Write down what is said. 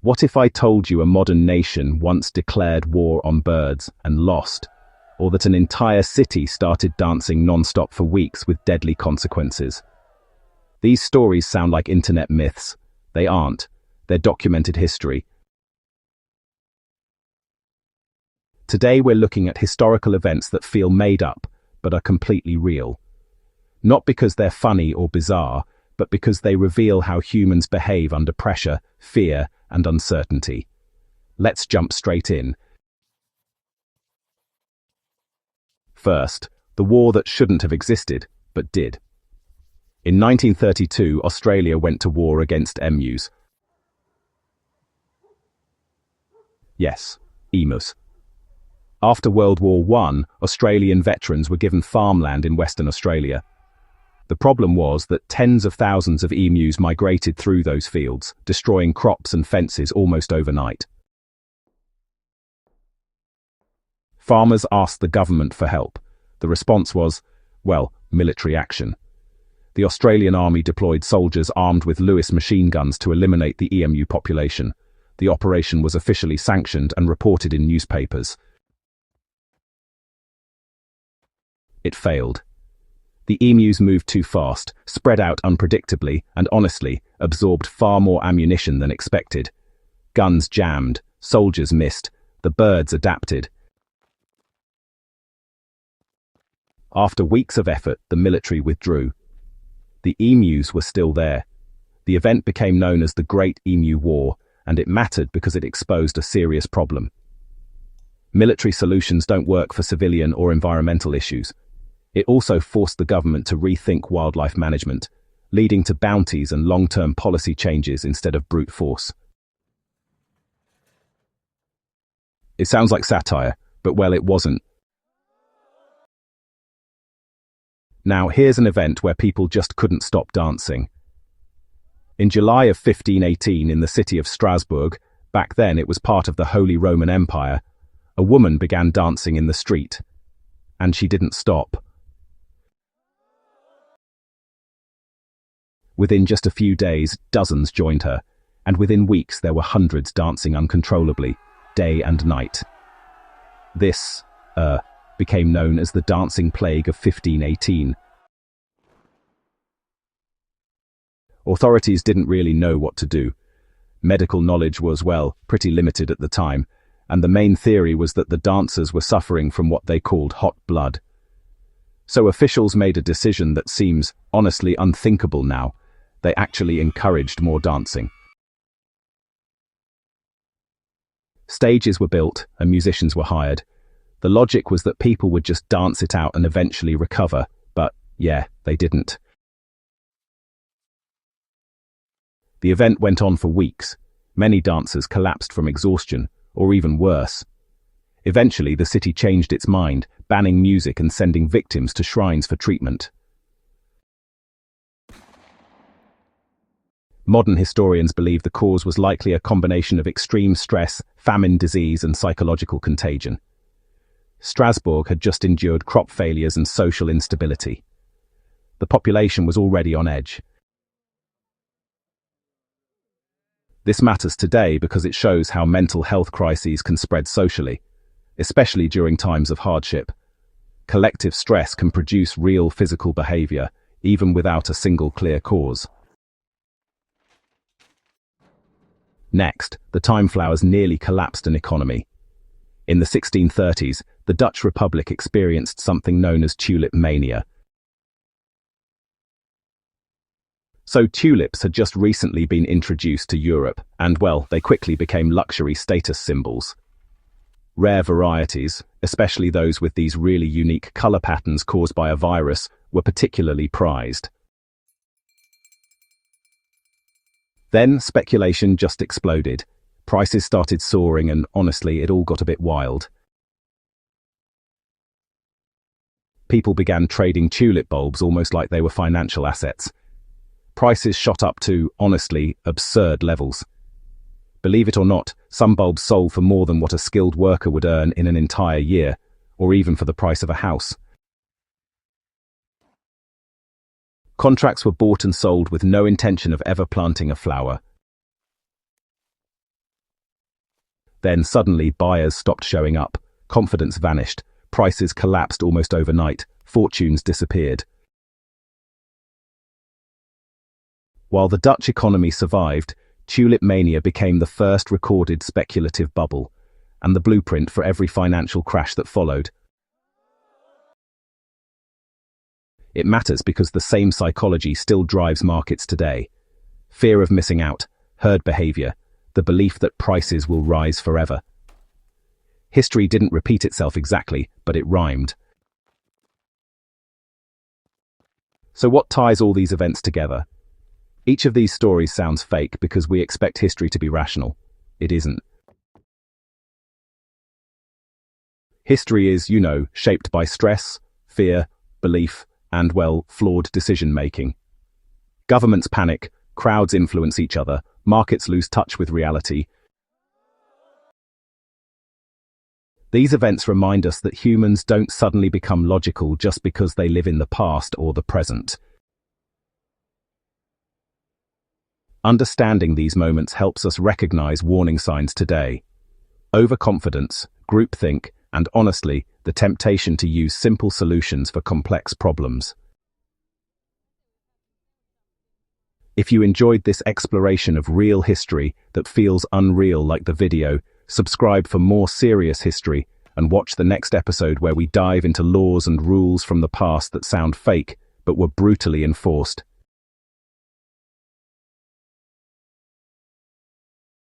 What if I told you a modern nation once declared war on birds and lost? Or that an entire city started dancing non-stop for weeks with deadly consequences? These stories sound like internet myths. They aren't. They're documented history. Today we're looking at historical events that feel made up, but are completely real. Not because they're funny or bizarre, but because they reveal how humans behave under pressure, fear, and uncertainty. Let's jump straight in. First, the war that shouldn't have existed, but did. In 1932, Australia went to war against emus. Yes, emus. After World War I, Australian veterans were given farmland in Western Australia. The problem was that tens of thousands of emus migrated through those fields, destroying crops and fences almost overnight. Farmers asked the government for help. The response was, well, military action. The Australian Army deployed soldiers armed with Lewis machine guns to eliminate the emu population. The operation was officially sanctioned and reported in newspapers. It failed. The emus moved too fast, spread out unpredictably, and honestly, absorbed far more ammunition than expected. Guns jammed, soldiers missed, the birds adapted. After weeks of effort, the military withdrew. The emus were still there. The event became known as the Great Emu War, and it mattered because it exposed a serious problem. Military solutions don't work for civilian or environmental issues. It also forced the government to rethink wildlife management, leading to bounties and long-term policy changes instead of brute force. It sounds like satire, but well, it wasn't. Now, here's an event where people just couldn't stop dancing. In July of 1518 in the city of Strasbourg, back then it was part of the Holy Roman Empire, a woman began dancing in the street. And she didn't stop. Within just a few days, dozens joined her, and within weeks there were hundreds dancing uncontrollably, day and night. This, became known as the Dancing Plague of 1518. Authorities didn't really know what to do. Medical knowledge was, well, pretty limited at the time, and the main theory was that the dancers were suffering from what they called hot blood. So officials made a decision that seems honestly unthinkable now. They actually encouraged more dancing. Stages were built and musicians were hired. The logic was that people would just dance it out and eventually recover, but yeah, they didn't. The event went on for weeks. Many dancers collapsed from exhaustion, or even worse. Eventually, the city changed its mind, banning music and sending victims to shrines for treatment. Modern historians believe the cause was likely a combination of extreme stress, famine, disease, and psychological contagion. Strasbourg had just endured crop failures and social instability. The population was already on edge. This matters today because it shows how mental health crises can spread socially, especially during times of hardship. Collective stress can produce real physical behavior, even without a single clear cause. Next, the Timeflowers nearly collapsed an economy. In the 1630s, the Dutch Republic experienced something known as tulip mania. So tulips had just recently been introduced to Europe, and well, they quickly became luxury status symbols. Rare varieties, especially those with these really unique color patterns caused by a virus, were particularly prized. Then speculation just exploded. Prices started soaring and honestly, it all got a bit wild. People began trading tulip bulbs almost like they were financial assets. Prices shot up to, honestly, absurd levels. Believe it or not, some bulbs sold for more than what a skilled worker would earn in an entire year, or even for the price of a house. Contracts were bought and sold with no intention of ever planting a flower. Then suddenly buyers stopped showing up, confidence vanished, prices collapsed almost overnight, fortunes disappeared. While the Dutch economy survived, tulip mania became the first recorded speculative bubble, and the blueprint for every financial crash that followed. It matters because the same psychology still drives markets today. Fear of missing out, herd behavior, the belief that prices will rise forever. History didn't repeat itself exactly, but it rhymed. So what ties all these events together? Each of these stories sounds fake because we expect history to be rational. It isn't. History is, shaped by stress, fear, belief, and, flawed decision-making. Governments panic, crowds influence each other, markets lose touch with reality. These events remind us that humans don't suddenly become logical just because they live in the past or the present. Understanding these moments helps us recognize warning signs today. Overconfidence, groupthink, and honestly, the temptation to use simple solutions for complex problems. If you enjoyed this exploration of real history that feels unreal like the video, subscribe for more serious history and watch the next episode where we dive into laws and rules from the past that sound fake but were brutally enforced.